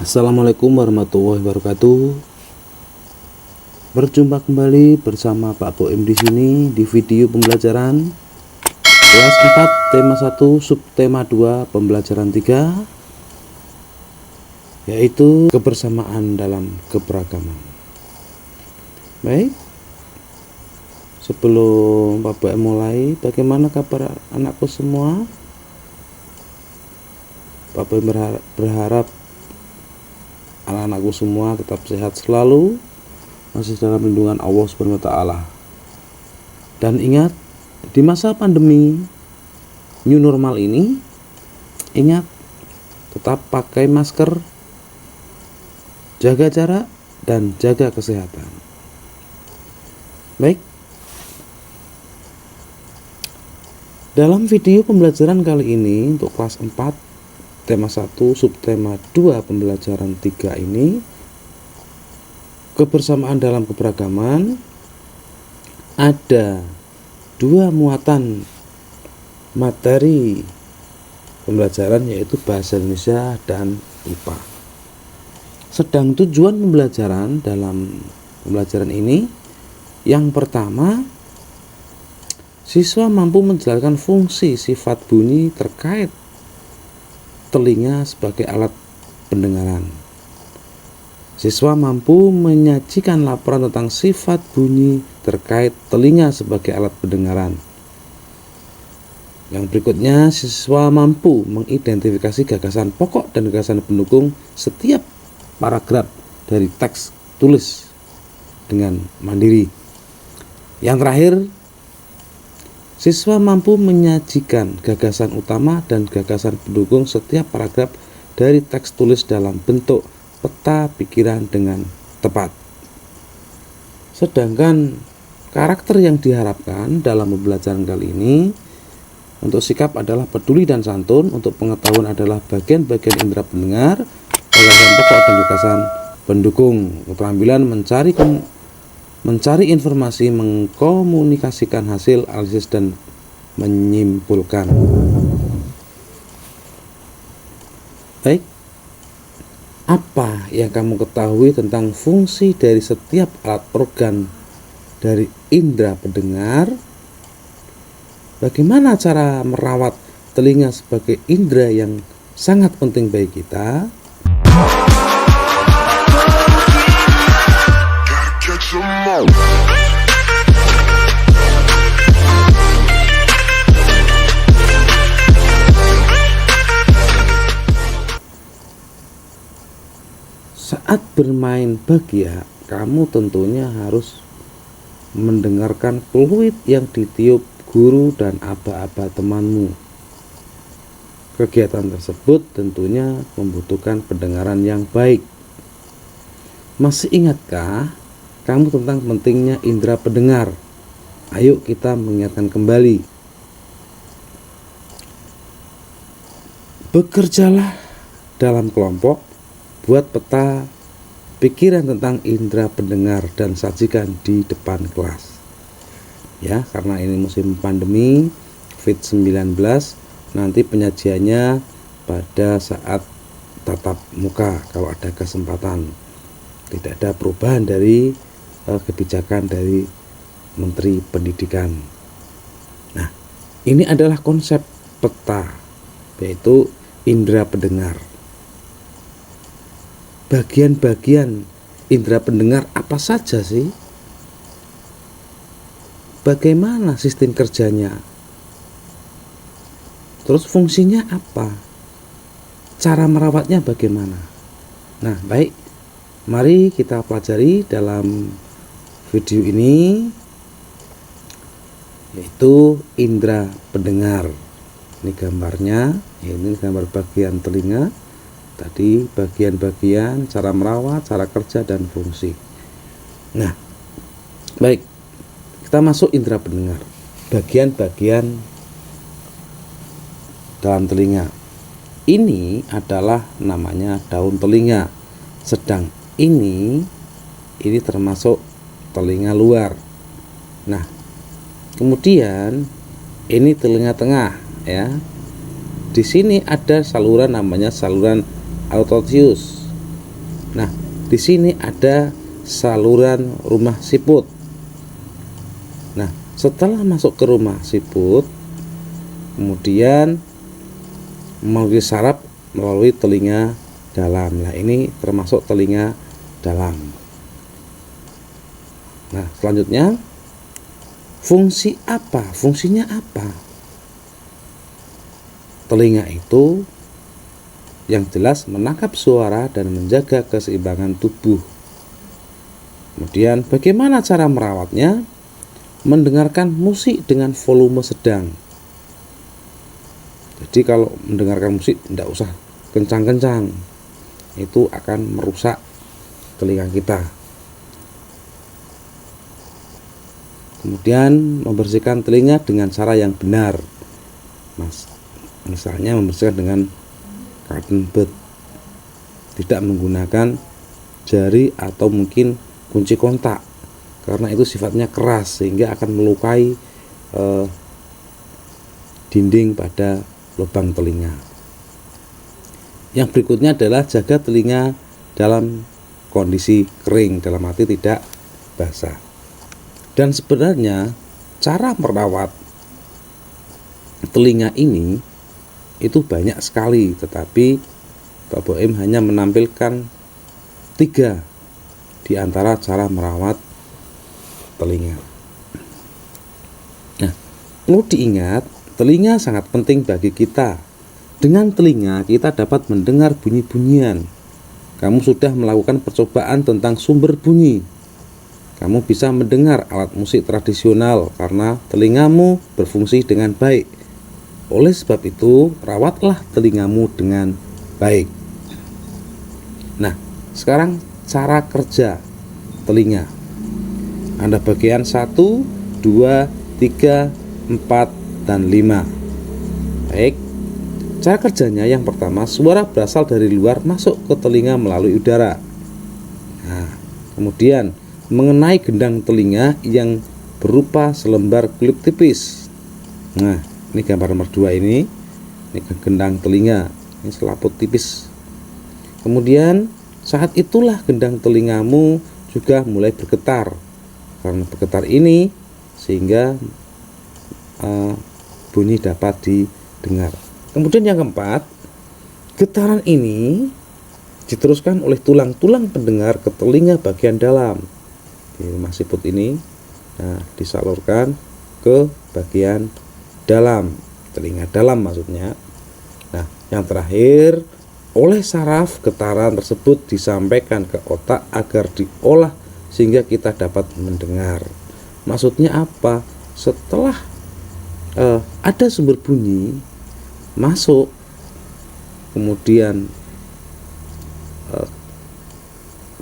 Assalamualaikum warahmatullahi wabarakatuh. Berjumpa kembali bersama Pak Boim di sini di video pembelajaran kelas 4 tema 1 subtema 2 pembelajaran 3, yaitu kebersamaan dalam keberagaman. Baik, sebelum Pak Boim mulai, bagaimana kabar anakku semua? Pak Boim berharap anak-anakku semua tetap sehat selalu, masih dalam lindungan Allah Subhanahu wa taala. Dan ingat, di masa pandemi new normal ini, ingat tetap pakai masker, jaga jarak, dan jaga kesehatan. Baik, dalam video pembelajaran kali ini untuk kelas 4 tema 1 subtema 2 pembelajaran 3 ini, kebersamaan dalam keberagaman, ada dua muatan materi pembelajaran, yaitu bahasa Indonesia dan IPA. Sedang tujuan pembelajaran dalam pembelajaran ini, yang pertama, siswa mampu menjelaskan fungsi sifat bunyi terkait telinga sebagai alat pendengaran. Siswa mampu menyajikan laporan tentang sifat bunyi terkait telinga sebagai alat pendengaran. Yang berikutnya, siswa mampu mengidentifikasi gagasan pokok dan gagasan pendukung setiap paragraf dari teks tulis dengan mandiri. Yang terakhir, siswa mampu menyajikan gagasan utama dan gagasan pendukung setiap paragraf dari teks tulis dalam bentuk peta pikiran dengan tepat. Sedangkan karakter yang diharapkan dalam pembelajaran kali ini, untuk sikap adalah peduli dan santun, untuk pengetahuan adalah bagian-bagian indera pendengar, gagasan pokok dan gagasan pendukung, keterampilan mencari informasi, mengkomunikasikan hasil analisis, dan menyimpulkan. Baik, apa yang kamu ketahui tentang fungsi dari setiap alat organ dari indera pendengar? Bagaimana cara merawat telinga sebagai indera yang sangat penting bagi kita? Saat bermain bagia, kamu tentunya harus mendengarkan fluid yang ditiup guru dan aba-aba temanmu. Kegiatan tersebut tentunya membutuhkan pendengaran yang baik. Masih ingatkah kamu tentang pentingnya indera pendengar? Ayo kita mengingatkan kembali. Bekerjalah dalam kelompok, buat peta pikiran tentang indera pendengar dan sajikan di depan kelas. Ya, karena ini musim pandemi COVID-19, nanti penyajiannya pada saat tatap muka kalau ada kesempatan. Tidak ada perubahan dari kebijakan dari Menteri Pendidikan. Nah, ini adalah konsep peta, yaitu indera pendengar. Bagian-bagian indera pendengar apa saja sih? Bagaimana sistem kerjanya? Terus fungsinya apa? Cara merawatnya bagaimana? Nah, baik, mari kita pelajari dalam video ini, yaitu indera pendengar. Ini gambarnya, ini gambar bagian telinga. Tadi bagian-bagian, cara merawat, cara kerja, dan fungsi. Nah, baik, kita masuk indera pendengar. Bagian-bagian dalam telinga. Ini adalah namanya daun telinga. Sedang ini termasuk telinga luar. Nah, kemudian ini telinga tengah, ya. Di sini ada saluran namanya saluran Autotius. di sini ada saluran rumah siput. Nah, setelah masuk ke rumah siput, kemudian melalui saraf melalui telinga dalam. Nah, ini termasuk telinga dalam. Nah, selanjutnya fungsinya apa? Telinga itu yang jelas menangkap suara dan menjaga keseimbangan tubuh. Kemudian bagaimana cara merawatnya? Mendengarkan musik dengan volume sedang. Jadi kalau mendengarkan musik tidak usah kencang-kencang, itu akan merusak telinga kita. Kemudian membersihkan telinga dengan cara yang benar, misalnya membersihkan dengan cotton bud, tidak menggunakan jari atau mungkin kunci kontak, karena itu sifatnya keras sehingga akan melukai dinding pada lubang telinga. Yang berikutnya adalah jaga telinga dalam kondisi kering, dalam arti tidak basah. Dan sebenarnya cara merawat telinga ini itu banyak sekali, tetapi Pak Boim hanya menampilkan 3 di antara cara merawat telinga. Nah, perlu diingat, telinga sangat penting bagi kita. Dengan telinga kita dapat mendengar bunyi-bunyian. Kamu sudah melakukan percobaan tentang sumber bunyi. Kamu bisa mendengar alat musik tradisional karena telingamu berfungsi dengan baik. Oleh sebab itu, rawatlah telingamu dengan baik. Nah, sekarang cara kerja telinga. Ada bagian 1, 2, 3, 4, dan 5. Baik. Cara kerjanya yang pertama, suara berasal dari luar masuk ke telinga melalui udara. Nah, kemudian mengenai gendang telinga yang berupa selembar kulit tipis. Nah, ini gambar nomor 2 ini gendang telinga, ini selaput tipis. Kemudian saat itulah gendang telingamu juga mulai bergetar. Karena bergetar ini sehingga bunyi dapat didengar. Kemudian yang keempat, getaran ini diteruskan oleh tulang-tulang pendengar ke telinga bagian dalam. Di rumah siput ini, nah, disalurkan ke bagian dalam, telinga dalam maksudnya. Nah, yang terakhir, oleh saraf getaran tersebut disampaikan ke otak agar diolah sehingga kita dapat mendengar. Maksudnya apa? Setelah ada sumber bunyi masuk, kemudian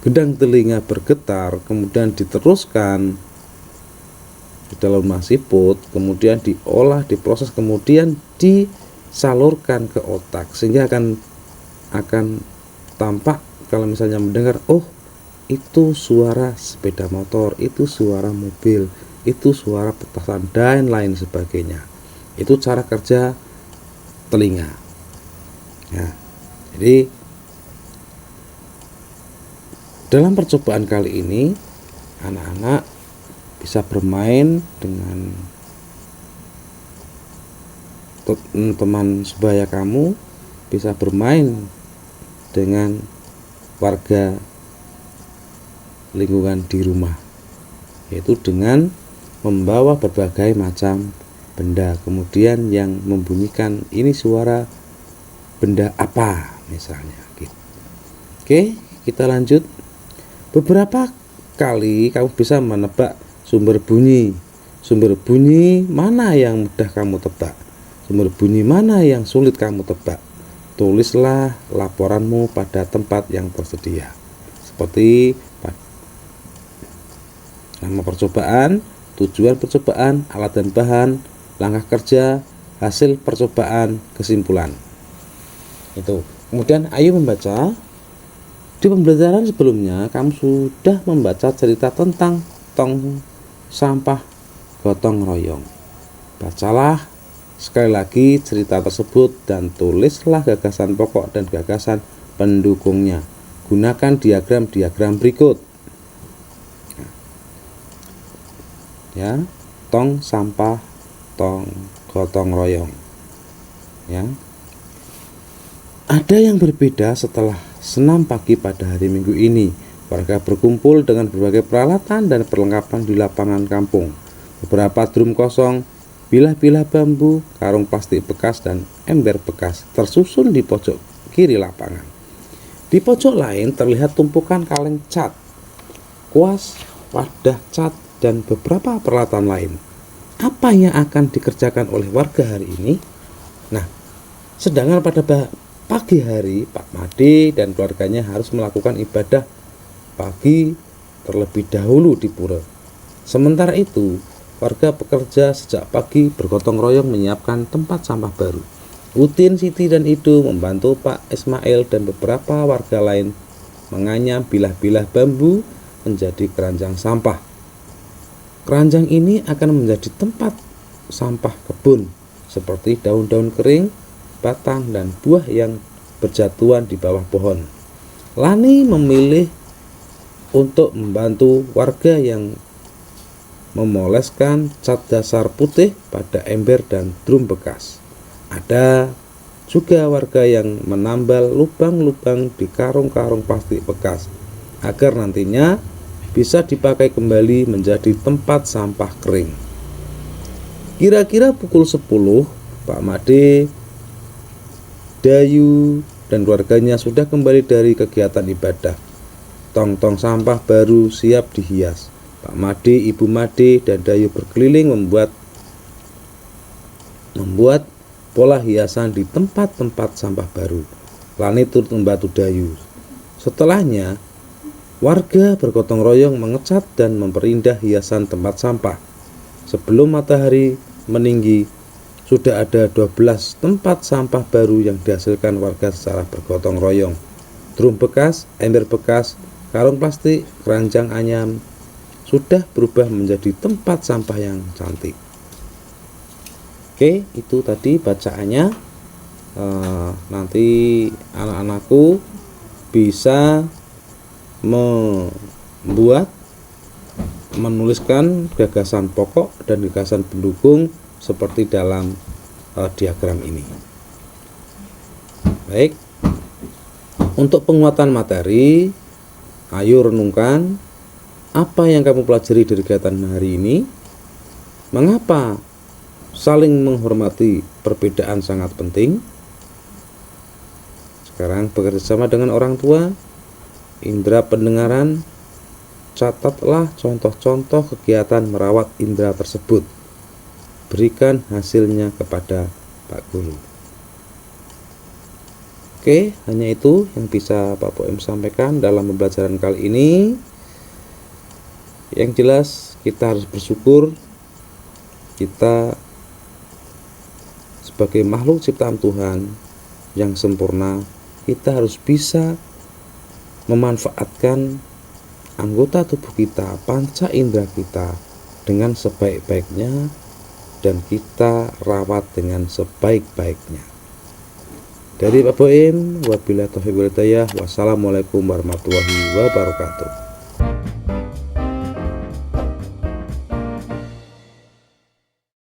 gendang telinga bergetar, kemudian diteruskan di dalam rumah siput, kemudian diolah, diproses, kemudian disalurkan ke otak sehingga akan tampak kalau misalnya mendengar, oh itu suara sepeda motor, itu suara mobil, itu suara petasan dan lain sebagainya. Itu cara kerja telinga. Ya, jadi dalam percobaan kali ini anak-anak bisa bermain dengan teman sebaya kamu, bisa bermain dengan warga lingkungan di rumah, yaitu dengan membawa berbagai macam benda, kemudian yang membunyikan ini suara benda apa misalnya gitu. Oke, kita lanjut. Beberapa kali kamu bisa menebak sumber bunyi mana yang mudah kamu tebak, sumber bunyi mana yang sulit kamu tebak. Tulislah laporanmu pada tempat yang tersedia, seperti nama percobaan, tujuan percobaan, alat dan bahan, langkah kerja, hasil percobaan, kesimpulan. Itu. Kemudian ayo membaca. Di pembelajaran sebelumnya kamu sudah membaca cerita tentang tong sampah gotong royong. Bacalah sekali lagi cerita tersebut dan tulislah gagasan pokok dan gagasan pendukungnya. gunakan diagram berikut. Ya, tong sampah, tong gotong royong. Ya. Ada yang berbeda setelah senam pagi pada hari Minggu ini. Warga berkumpul dengan berbagai peralatan dan perlengkapan di lapangan kampung. Beberapa drum kosong, bilah-bilah bambu, karung plastik bekas, dan ember bekas tersusun di pojok kiri lapangan. Di pojok lain terlihat tumpukan kaleng cat, kuas, wadah cat, dan beberapa peralatan lain. Apa yang akan dikerjakan oleh warga hari ini? Nah, sedangkan pada pagi hari, Pak Made dan keluarganya harus melakukan ibadah pagi terlebih dahulu di pura. Sementara itu, warga bekerja sejak pagi bergotong royong menyiapkan tempat sampah baru. Udin, Siti, dan Ido membantu Pak Ismail dan beberapa warga lain menganyam bilah-bilah bambu menjadi keranjang sampah. Keranjang ini akan menjadi tempat sampah kebun seperti daun-daun kering, batang, dan buah yang berjatuhan di bawah pohon. Lani memilih untuk membantu warga yang memoleskan cat dasar putih pada ember dan drum bekas. Ada juga warga yang menambal lubang-lubang di karung-karung plastik bekas agar nantinya bisa dipakai kembali menjadi tempat sampah kering. Kira-kira pukul 10, Pak Made, Dayu, dan keluarganya sudah kembali dari kegiatan ibadah. Tong-tong sampah baru siap dihias. Pak Made, Ibu Made, dan Dayu berkeliling membuat pola hiasan di tempat-tempat sampah baru. Lani turut membantu Dayu. Setelahnya, warga bergotong royong mengecat dan memperindah hiasan tempat sampah. Sebelum matahari meninggi, sudah ada 12 tempat sampah baru yang dihasilkan warga secara bergotong royong. Drum bekas, ember bekas, karung plastik, keranjang anyam sudah berubah menjadi tempat sampah yang cantik. Oke, itu tadi bacaannya. Nanti anak-anakku bisa menuliskan gagasan pokok dan gagasan pendukung seperti dalam diagram ini. Baik, untuk penguatan materi, ayo renungkan apa yang kamu pelajari dari kegiatan hari ini. Mengapa saling menghormati perbedaan sangat penting? Sekarang bekerjasama dengan orang tua, indera pendengaran, catatlah contoh-contoh kegiatan merawat indera tersebut. Berikan hasilnya kepada Pak Guru. Oke, hanya itu yang bisa Pak Boem sampaikan dalam pembelajaran kali ini. Yang jelas kita harus bersyukur kita sebagai makhluk ciptaan Tuhan yang sempurna, kita harus bisa memanfaatkan anggota tubuh kita, panca indera kita dengan sebaik-baiknya dan kita rawat dengan sebaik-baiknya. Dari Pak Boem, wabillahi taufiq wal hidayah. Wassalamualaikum warahmatullahi wabarakatuh.